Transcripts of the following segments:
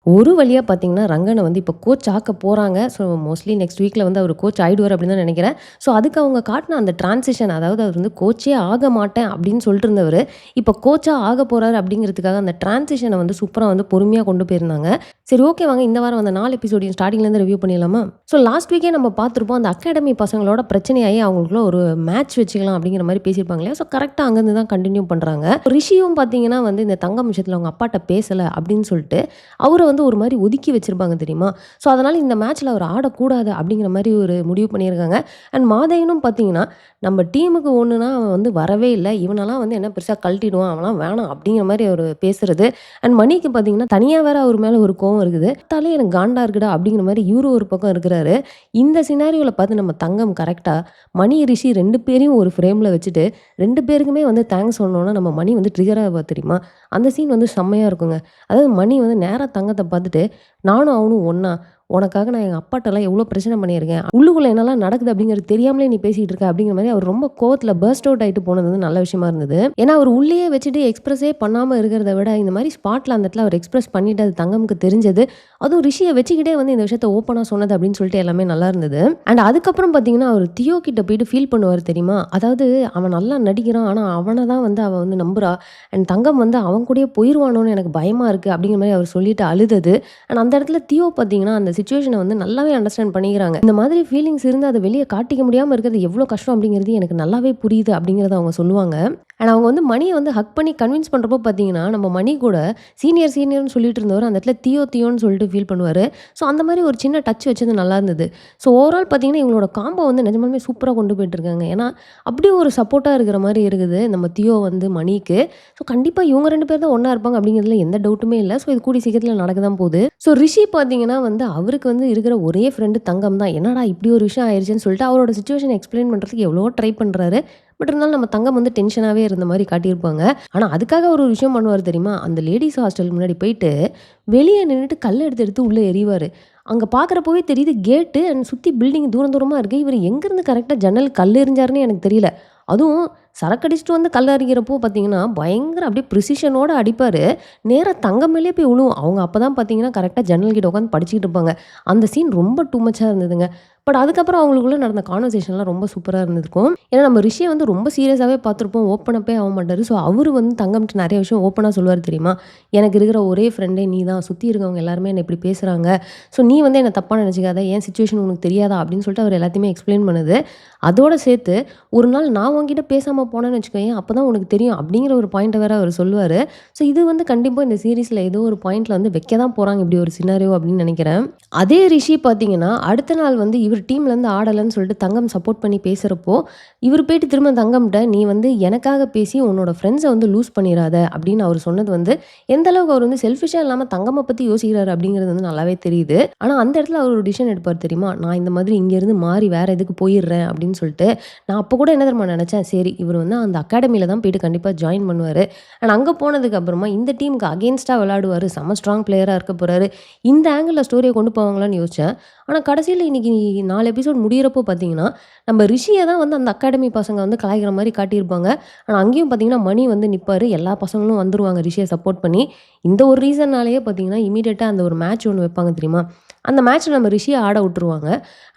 ஒரு வழியா பார்த்தீங்கன்னா, ரங்கன வந்து இப்ப கோச் ஆக்க போறாங்க. ஸோ மோஸ்ட்லி நெக்ஸ்ட் வீக்ல வந்து அவரு கோச் ஆயிடுவாரு அப்படின்னு தான் நெனைக்கிறேன். ஸோ அதுக்கு அவங்க காட்டுன அந்த டிரான்சிஷன் அதாவது அவர் வந்து கோச்சே ஆக மாட்டேன் அப்படின்னு சொல்லிட்டு இருந்தவரு, இப்ப கோச்சா ஆக போறாரு அப்படிங்கிறதுக்காக அந்த டிரான்சிஷன வந்து சூப்பரா வந்து பொறுமையா கொண்டு போயிருந்தாங்க. சரி ஓகே வாங்க இந்த வாரம் அந்த 4 எபிசோடையும் ஸ்டார்ட்டிங்லேருந்து ரிவ்யூ பண்ணிடலாமா? ஸோ லாஸ்ட் வீக்கே நம்ம பார்த்துருப்போம். அந்த அகாடமி பசங்களோட பிரச்சனையாகி அவங்களுக்குள்ள ஒரு மேட்ச் வச்சுக்கலாம் அப்படிங்கிற மாரி பேசியிருப்பாங்க இல்லையா? ஸோ கரெக்ட்டா அங்கேருந்து தான் கன்டின்யூ பண்றாங்க. ரிஷியும் பார்த்தீங்கன்னா வந்து இந்த தங்கம் விஷயத்துல அவங்க அப்பாட்ட பேசல அப்படின்னு சொல்லிட்டு அவர வந்து ஒரு மாரி ஒதுக்கி வச்சிருப்பாங்க தெரியுமா? ஸோ, அதனால இந்த மேட்ச்ல அவர் ஆடக்கூடாது அப்படிங்கிற மாரி ஒரு முடிவு பண்ணியிருக்காங்க. அண்ட் மாதேவனும் பார்த்தீங்கன்னா, நம்ம டீமுக்கு ஒண்ணுனா அவன் வந்து வரவே இல்ல. இவனெல்லாம் வந்து என்ன பெருசா கழட்டிடுவான். அவன்லாம் வேணாம் அப்படிங்கிற மாரி அவரு பேசுறது. அண்ட் மணிக்கு பார்த்தீங்கன்னா, தனியா வேற அவர் மேல ஒரு கோவம் இருக்குது. பார்த்தாலே எனக்கு காண்டா இருக்குடா அப்படிங்கிற மாரி இவரு ஒரு பக்கம் இருக்கிறாரு. இந்த சினாரியோல பார்த்து நம்ம தங்கம் கரெக்ட்டா மணி, ரிஷி 2 பேரையும் ஒரு ஃப்ரேம்ல வச்சுட்டு 2 பேருக்குமே வந்து தேங்க்ஸ் சொன்னோன நம்ம மணி வந்து ட்ரிகர் ஆவா தெரியுமா? அந்த சீன் வந்து செம்மையா இருக்குங்க. அதாவது மணி வந்து நேரா தங்கத்த பார்த்துட்டு, "நானும் அவனும் ஒண்ணா? உனக்காக நான் எங்க அப்பாட்டலாம் எவ்ளோ பிரச்சனை பண்ணியிருக்கேன். உள்ளுக்குள்ள என்னலாம் நடக்குது அப்படிங்கிறது தெரியாமலே நீ பேசிட்டு இருக்க." அப்படிங்கிற மாரி அவர் ரொம்ப கோவத்துல பர்ஸ்ட் அவுட் ஆயிட்டு போனது வந்து நல்ல விஷயமா இருந்தது. ஏன்னா அவர் உள்ளேயே வச்சுட்டு எக்ஸ்பிரஸே பண்ணாம இருக்கிறத விட, இந்த மாரி ஸ்பாட்ல அந்த இடத்துல அவர் எக்ஸ்பிரஸ் பண்ணிட்டு அது தங்கம்க்கு தெரிஞ்சது. அதுவும் ரிஷிய வச்சுக்கிட்டே வந்து இந்த விஷயத்த ஓப்பனா சொன்னது அப்படின்னு சொல்லிட்டு எல்லாமே நல்லா இருந்தது. அண்ட் அதுக்கப்புறம் பார்த்தீங்கன்னா, அவர் தியோ கிட்ட போயிட்டு ஃபீல் பண்ணுவாரு தெரியுமா? அதாவது அவன் நல்லா நடிக்கிறான். ஆனா அவன தான் வந்து அவ வந்து நம்புறா. அண்ட் தங்கம் வந்து அவன் கூடயே போயிருவானோன்னு எனக்கு பயமா இருக்கு அப்படிங்கிற மாரி அவர் சொல்லிட்டு அழுதது. அண்ட் அந்த இடத்துல தியோ பார்த்தீங்கன்னா, அந்த சிச்சுவேஷன வந்து நல்லாவே அண்டர்ஸ்டாண்ட் பண்ணிக்கிறாங்க. இந்த மாதிரி ஃபீலிங்ஸ் இருந்து அத வெளிய காட்டிக்க முடியாம இருக்கிறது எவ்ளோ கஷ்டம் அப்படிங்கிறது எனக்கு நல்லாவே புரியுது அப்படிங்கிறத அவங்க சொல்லுவாங்க. அண்ட் அவங்க வந்து மணிய வந்து ஹக் பண்ணி கன்வின்ஸ் பண்றப்போ பார்த்தீங்கன்னா, நம்ம மணி கூட சீனியர் சீனியர்ன்னு சொல்லிட்டு இருந்தவரு அந்த இடத்துல தியோ தியோன்னு சொல்லிட்டு ஃபீல் பண்ணுவாரு. ஸோ அந்த மாரி ஒரு சின்ன டச் வச்சது நல்லா இருந்தது. ஸோ ஓவரால் பார்த்தீங்கன்னா, இவங்களோட காம்போ வந்து நிஜமாலுமே சூப்பரா கொண்டு போயிட்டுருக்காங்க. ஏன்னா, அப்படியே ஒரு சப்போர்ட்டா இருக்கிற மாரி இருக்குது நம்ம தியோ வந்து மணிக்கு. ஸோ கண்டிப்பா இவங்க 2 பேர் தான் ஒண்ணா இருப்பாங்க அப்படிங்கிறதுல எந்த டவுட்டுமே இல்ல. ஸோ இது கூடிய சீக்கிரத்தில நடக்க தான் போகுது. ஸோ ரிஷி பார்த்தீங்கன்னா வந்து அவருக்கு வந்து இருக்கிற ஒரே ஃப்ரெண்டு தங்கம் தான். என்னடா இப்படி ஒரு விஷயம் ஆயிருச்சுன்னு சொல்லிட்டு அவரோட சிச்சுவேஷன எக்ஸ்பிளைன் பண்றதுக்கு எவ்வளவோ ட்ரை பண்றாரு. பட் இருந்தாலும் நம்ம தங்கம் வந்து டென்ஷனாவே இருந்த மாரி காட்டியிருப்பாங்க. ஆனா அதுக்காக அவரு ஒரு விஷயம் பண்ணுவாரு தெரியுமா? அந்த லேடீஸ் ஹாஸ்டல் முன்னாடி போயிட்டு வெளிய நின்னுட்டு கல்ல எடுத்து எடுத்து உள்ள எறிவாரு. அங்க பார்க்குறப்பவே தெரியுது கேட்டு அண்ட் சுத்தி பில்டிங் தூரம் தூரமா இருக்கு. இவரு எங்கருந்து கரெக்ட்டா ஜன்னல் கல் எறிஞ்சாருன்னு எனக்கு தெரியல. அதுவும் சரக்கு அடிச்சுட்டு வந்து கல் அடிக்கிறப்போ பார்த்தீங்கன்னா, பயங்கர அப்படியே ப்ரிசிஷனோட அடிப்பாரு. நேரா தங்கம் மேலயே போய் விழுவும். அவங்க அப்பதான் பார்த்தீங்கன்னா, கரெக்ட்டா ஜன்னல் கிட்ட உட்காந்து படிச்சுக்கிட்டு இருப்பாங்க. அந்த சீன் ரொம்ப டூ மச்சா இருந்ததுங்க. பட் அதுக்கப்புறம் அவங்களுக்குள்ள நடந்த கான்வர்சேஷன்லாம் ரொம்ப சூப்பரா இருந்திருக்கும். ஏன்னா நம்ம ரிஷிய வந்து ரொம்ப சீரியஸாவே பார்த்துருப்போம். ஓப்பன் அப்பே ஆக மாட்டாரு. ஸோ அவரு வந்து தங்கம்ட்ட நெறைய விஷயம் ஓப்பனா சொல்லுவாரு தெரியுமா? "எனக்கு இருக்கிற ஒரே ஃப்ரெண்டே நீ தான். சுத்தி இருக்கவங்க எல்லாருமே என்ன இப்படி பேசுறாங்க. ஸோ நீ வந்து என்ன தப்பா நெனச்சுக்காத. என் சிச்சுவேஷன் உனக்கு தெரியாதா?" அப்படின்னு சொல்லிட்டு அவர் எல்லாத்தையுமே எக்ஸ்பிளைன் பண்ணுது. அதோட சேர்த்து, "ஒரு நாள் நான் உன்கிட்ட பேசாம போனேன்னு வச்சுக்கோயேன், அப்பதான் உனக்கு தெரியும்." அப்படிங்கிற ஒரு பாயிண்ட்ட வேற அவரு சொல்லுவாரு. ஸோ இது வந்து கண்டிப்பா இந்த சீரிஸ்ல ஏதோ ஒரு பாயிண்ட்ல வந்து வைக்க தான் போறாங்க இப்படி ஒரு சினாரியோ அப்படின்னு நெனைக்கிறேன். அதே ரிஷி பார்த்தீங்கன்னா, அடுத்த நாள் வந்து இவர் டீம்லேருந்து ஆடலன்னு சொல்லிட்டு தங்கம் சப்போர்ட் பண்ணி பேசுறப்போ, இவரு போயிட்டு திரும்ப தங்கம்ட்ட, "நீ வந்து எனக்காக பேசி உன்னோட ஃப்ரெண்ட்ஸ வந்து லூஸ் பண்ணிறாத." அப்படின்னு அவரு சொன்னது வந்து, எந்த அளவுக்கு அவர் வந்து செல்ஃபிஷா இல்லாம தங்கம்ம பத்தி யோசிக்கிறாரு அப்படிங்கிறது வந்து நல்லாவே தெரியுது. ஆனா அந்த இடத்துல அவர் ஒரு டிசிஷன் எடுப்பார் தெரியுமா? "நான் இந்த மாதிரி இங்கேருந்து மாறி வேற இதுக்கு போயிடுறேன்." அப்படின்னு சொல்லிட்டு. நான் அப்ப கூட என்ன தெரியுமா நெனச்சேன், சரி இவரு வந்து அந்த அகாடமில தான் போயிட்டு கண்டிப்பா ஜாயின் பண்ணுவாரு. அண்ட் அங்க போனதுக்கு அப்புறமா இந்த டீமுக்கு அகைன்ஸ்ட்டா விளையாடுவாரு. செம்ம ஸ்ட்ராங் பிளேயரா இருக்க போறாரு. இந்த ஆங்கிள்ல ஸ்டோரிய கொண்டு போவாங்களான்னு யோசிச்சேன். ஆனா கடைசியில இன்னைக்கு 4 எபிசோட் முடியிறப்போ பார்த்தீங்கன்னா, நம்ம ரிஷிய தான் வந்து அந்த அகாடமி பசங்க வந்து கலாய்க்கிற மாரி காட்டியிருப்பாங்க. ஆனா அங்கேயும் பார்த்தீங்கன்னா, மணி வந்து நிப்பாரு. எல்லா பசங்களும் வந்துருவாங்க ரிஷிய சப்போர்ட் பண்ணி. இந்த ஒரு ரீசன்னாலேயே பார்த்தீங்கன்னா, இம்மீடியட்டா அந்த ஒரு மேட்ச் ஒண்ணு வைப்பாங்க தெரியுமா? அந்த மேட்ச்ல நம்ம ரிஷிய ஆட விட்டுருவாங்க.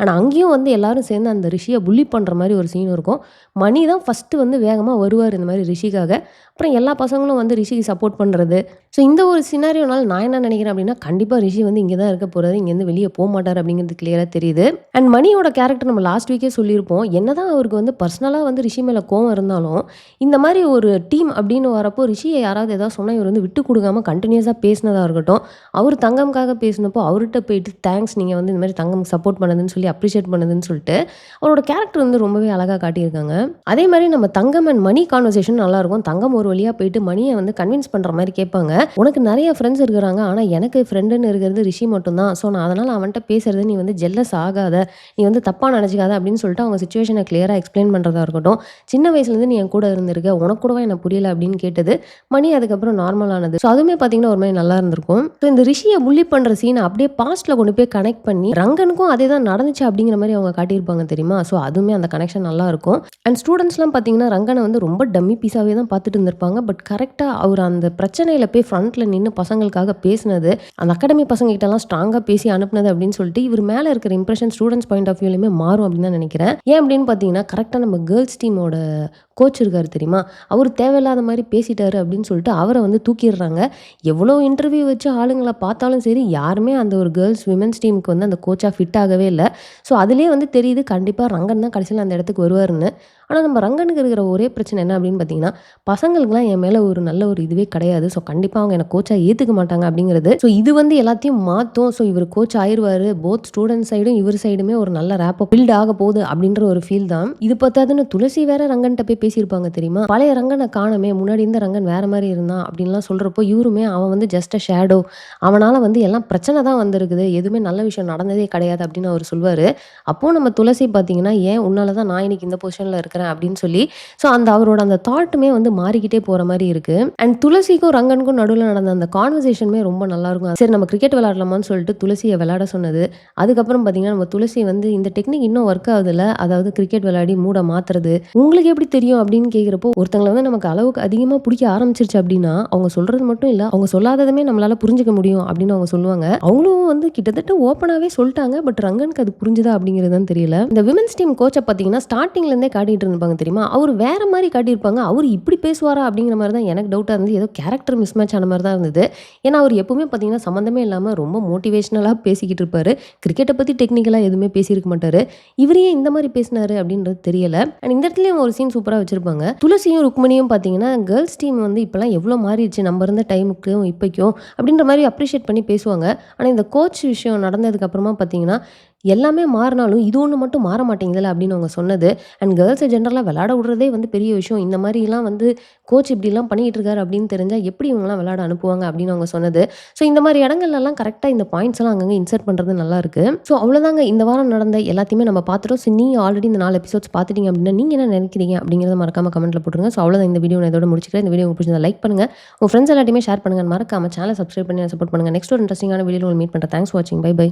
ஆனா அங்கேயும் வந்து எல்லாரும் சேர்ந்து அந்த ரிஷிய புல்லி பண்ற மாரி ஒரு சீன் இருக்கும். மணி தான் ஃபர்ஸ்ட்டு வந்து வேகமா வருவாரு இந்த மாரி ரிஷிக்காக. அப்புறம் எல்லா பசங்களும் வந்து ரிஷிக்கு சப்போர்ட் பண்றது. ஸோ இந்த ஒரு சினாரியோனால நான் என்ன நினைக்கிறேன் அப்படின்னா, கண்டிப்பா ரிஷி வந்து இங்க தான் இருக்க போறாரு. இங்கேருந்து வெளிய போமாட்டாரு அப்படிங்கிறது கிளியரா தெரியுது. அண்ட் மணியோட கேரக்டர் நம்ம லாஸ்ட் வீக்கே சொல்லியிருப்போம். என்னதான் அவருக்கு வந்து பர்சனலா வந்து ரிஷி மேல கோவம் இருந்தாலும், இந்த மாரி ஒரு டீம் அப்படின்னு வரப்போ ரிஷிய யாராவது ஏதாவது சொன்னா இவர் வந்து விட்டு குடுக்காம கன்டினியூஸா பேசினதா இருக்கட்டும். அவரு தங்கம்காக பேசினப்போ அவர்ட்ட போயிட்டு தேங்க்ஸ் நீங்க வந்து இந்த மாரி தங்கம்க்கு சப்போர்ட் பண்ணதுன்னு சொல்லி அப்ரிஷியேட் பண்ணதுன்னு சொல்லிட்டு, அவரோட கேரக்டர் வந்து ரொம்பவே அழகா காட்டியிருக்காங்க. அதே மாரி நம்ம தங்கம் அண்ட் மணி கான்வர்சேஷன் நல்லாயிருக்கும். தங்கம் ஒரு வழியா போயிட்டு மணிய வந்து கன்வின்ஸ் பண்ற மாரி கேட்பாங்க. "உனக்கு நெறைய ஃப்ரெண்ட்ஸ் இருக்கிறாங்க. ஆனா எனக்கு ஃப்ரெண்டுன்னு இருக்கிறது ரிஷி மட்டும் தான். ஸோ நான் அதனால அவன்ட்ட பேசுறது நீ வந்து ஜெல்லஸ் ஆகாத. நீ வந்து தப்பா நெனச்சுக்காத." அப்படின்னு சொல்லிட்டு அவங்க சிச்சுவேஷன கிளியரா எக்ஸ்பிளைன் பண்றதா இருக்கட்டும். "சின்ன வயசுலேருந்து நீ என் கூட இருந்திருக்க. உனக்கு கூடவா என்ன புரியல?" அப்படின்னு கேட்டது. மணி அதுக்கப்புறம் நார்மல் ஆனது. ஸோ அதுவுமே பார்த்தீங்கன்னா ஒரு மாரி நல்லா இருந்திருக்கும். ஸோ இந்த ரிஷிய புல்லி பண்ற சீன அப்படியே பாஸ்ட்ல கொண்டு போய் கனெக்ட் பண்ணி ரங்கனுக்கும் அதே தான் நடந்துச்சு அப்படிங்கிற மாதிரி அவங்க காட்டியிருப்பாங்க தெரியுமா? ஸோ அதுவுமே அந்த கனெக்ஷன் நல்லாயிருக்கும். அண்ட் ஸ்டூடெண்ட்ஸ்லாம் பார்த்தீங்கன்னா ரங்கனை வந்து ரொம்ப டம்மி பீஸாவே தான் பார்த்துட்டு இருந்திருப்பாங்க. பட் கரெக்ட்டா அவர் அந்த பிரச்சனையில போய் ஃப்ரண்ட்ல நின்னு பசங்களுக்காக பேசினது, அந்த அகாடமி பசங்க கிட்டலாம் ஸ்ட்ராங்கா பேசி அனுப்புனது அப்படின்னு சொல்லிட்டு இவர் மேல இருக்கிற இம்ப்ரெஷன் ஸ்டூடெண்ட்ஸ் பாயிண்ட் ஆஃப் வியூலயுமே மாறும் அப்படின்னு தான் நினைக்கிறேன். ஏன் அப்படின்னு பார்த்தீங்கன்னா, கரெக்ட்டா நம்ம கேர்ல்ஸ் டீமோட கோச் இருக்காரு தெரியுமா? அவரு தேவையில்லாத மாரி பேசிட்டாரு அப்படின்னு சொல்லிட்டு அவர வந்து தூக்கிடுறாங்க. எவ்வளோ இன்டர்வியூ வச்சு ஆளுங்கள பார்த்தாலும் சரி, யாருமே அந்த ஒரு கேர்ல்ஸ் விமென்ஸ் டீமுக்கு வந்து அந்த கோச்சா ஃபிட் ஆகவே இல்ல. ஸோ அதிலேயே வந்து தெரியுது கண்டிப்பா ரங்கன் தான் கடைசியில அந்த இடத்துக்கு வருவாருன்னு. ஆனா நம்ம ரங்கனுக்கு இருக்கிற ஒரே பிரச்சனை என்ன அப்படின்னு பார்த்தீங்கன்னா, பசங்களுக்குலாம் என் மேல ஒரு நல்ல ஒரு இதுவே கிடையாது. ஸோ கண்டிப்பா அவங்க என்ன கோச்சா ஏத்துக்க மாட்டாங்க அப்படிங்கிறது. ஸோ இது வந்து எல்லாத்தையும் மாத்தும். ஸோ இவரு கோச் ஆயிருவாரு. போத் ஸ்டூடெண்ட் சைடும் இவர் சைடுமே ஒரு நல்ல ரேப்போ பில்ட் ஆக போகுது அப்படின்ற ஒரு ஃபீல் தான். இது பத்தாதுன்னு துளசி வேற ரங்கன்ட்ட போய் பேசியிருப்பாங்க தெரியுமா? பழைய ரங்கன காணோமே, முன்னாடி இருந்த ரங்கன் வேற மாரி இருந்தான் அப்படின்லாம் சொல்றப்போ, இவருமே அவன் வந்து ஜஸ்ட் அ ஷேடோ. அவனால வந்து எல்லாம் பிரச்சனை தான் வந்திருக்குது. எதுவுமே நல்ல விஷயம் நடந்ததே கிடையாது அப்படின்னு அவரு சொல்வாரு. அப்போ நம்ம துளசி பார்த்தீங்கன்னா, ஏன் உன்னால தான் நான் இன்னைக்கு இந்த பொசிஷன்ல இருக்கிறேன் அப்படின்னு சொல்லி, ஸோ அந்த அவரோட அந்த தாட்டுமே வந்து மாறிக்கிட்டே போற மாரி இருக்கு. அண்ட் துளசிக்கும் ரங்கனுக்கும் நடுவுல நடந்த அந்த கான்வர்சேஷனுமே ரொம்ப நல்லாருக்கும். சரி நம்ம கிரிக்கெட் விளையாடலாமான்னு சொல்லிட்டு துளசிய விளையாட சொன்னது. அதுக்கப்புறம் பார்த்தீங்கன்னா, நம்ம துளசி வந்து இந்த டெக்னிக் இன்னும் ஒர்க் ஆகுதுல்ல, அதாவது கிரிக்கெட் விளையாடி மூட மாத்துறது. உங்களுக்கு எப்படி தெரியும் அப்படின்னு கேட்கிறப்போ, ஒருத்தங்கள வந்து நமக்கு அளவுக்கு அதிகமா பிடிக்க ஆரம்பிச்சிருச்சு அப்படின்னா, அவங்க சொல்றது மட்டும் இல்ல, அவங்க சொல்லாததுமே நம்மளால புரிஞ்சுக்க முடியும் அப்படின்னு அவங்க சொல்லுவாங்க. அவங்களும் வந்து கிட்டத்தட்ட ஓப்பனாவே சொல்லிட்டாங்க. பட் ரங்கனுக்கு அது புரிஞ்சுதா அப்படிங்கிறது தான் தெரியல. இந்த விமென்ஸ் டீம் கோச்ச பார்த்தீங்கன்னா, ஸ்டார்டிங்ல இருந்தே காட்டிட்டு இருப்பாங்க தெரியுமா? அவரு வேற மாரி காட்டியிருப்பாங்க. அவரு இப்படி பேசுவாரா அப்படிங்கிற மாரி தான் எனக்கு டவுட்டா இருந்தது. ஏதோ கேரக்டர் மிஸ் மேட்ச் ஆன மாரி தான் இருந்தது. ஏன்னா, அவரு எப்பவுமே பார்த்தீங்கன்னா, சம்மந்தமே இல்லாம ரொம்ப மோட்டிவேஷனலா பேசிக்கிட்டு இருப்பாரு. கிரிக்கெட்ட பத்தி டெக்னிக்கலா எதுவுமே பேசியிருக்க மாட்டாரு. இவரு ஏன் இந்த மாரி பேசினாரு அப்படின்றது தெரியல. அண்ட் இந்த இடத்துலயும் ஒரு சீன் சூப்பரா வச்சிருப்பாங்க. துளசியும் ருக்மணியும் பார்த்தீங்கன்னா, கேர்ல்ஸ் டீம் வந்து இப்பலாம் எவ்வளோ மாறிடுச்சு நம்ம இருந்த டைமுக்கும் இப்பைக்கும் அப்படின்ற மாரி அப்ரிஷியேட் பண்ணி பேசுவாங்க. ஆனா, இந்த கோச் விஷயம் நடந்ததுக்கு அப்புறமா பார்த்தீங்கன்னா, எல்லாமே மாறினாலும் இது ஒண்ணு மட்டும் மாற மாட்டேங்குதுல்ல அப்படின்னு அவங்க சொன்னது. அண்ட் கேர்ல்ஸ ஜென்ரலா விளையாட விடுறதே வந்து பெரிய விஷயம். இந்த மாரிலாம் வந்து கோச் இப்படிலாம் பண்ணிட்டு இருக்காரு அப்படின்னு தெரிஞ்சா எப்படி இவங்கலாம் விளையாட அனுப்புவாங்க அப்படின்னு அவங்க சொன்னது. ஸோ இந்த மாரி இடங்கள்லலாம் கரெக்ட்டா இந்த பாயிண்ட்ஸ் எல்லாம் அங்கங்க இன்சர்ட் பண்றது நல்லா இருக்கு. ஸோ அவ்வளோதாங்க இந்த வாரம் நடந்த எல்லாத்தையுமே நம்ம பார்த்துட்டோம். ஸோ நீங்க ஆல்ரெடி இந்த 4 எபிசோட்ஸ் பார்த்துட்டீங்க அப்படின்னா, நீங்க என்ன நினைக்கிறீங்க அப்படிங்கிறத மறக்காம கமெண்ட்ல போட்டுருங்க. ஸோ அவ்வளோதான் இந்த வீடியோ நான் இதோட முடிச்சுக்கிறேன். இந்த வீடியோ உங்களுக்கு பிடிச்சிருந்தா லைக் பண்ணுங்க. உங்க ஃப்ரெண்ட்ஸ் எல்லாத்தையுமே ஷேர் பண்ணுங்க. மறக்காம சேனலை சப்ஸ்கிரைப் பண்ணி சப்போர்ட் பண்ணுங்க. நெக்ஸ்ட் ஒரு இன்ட்ரெஸ்டிங்கான வீடியோல உங்களை மீட் பண்றேன். தேங்க்ஸ் ஃபார் வாட்சிங். Bye by.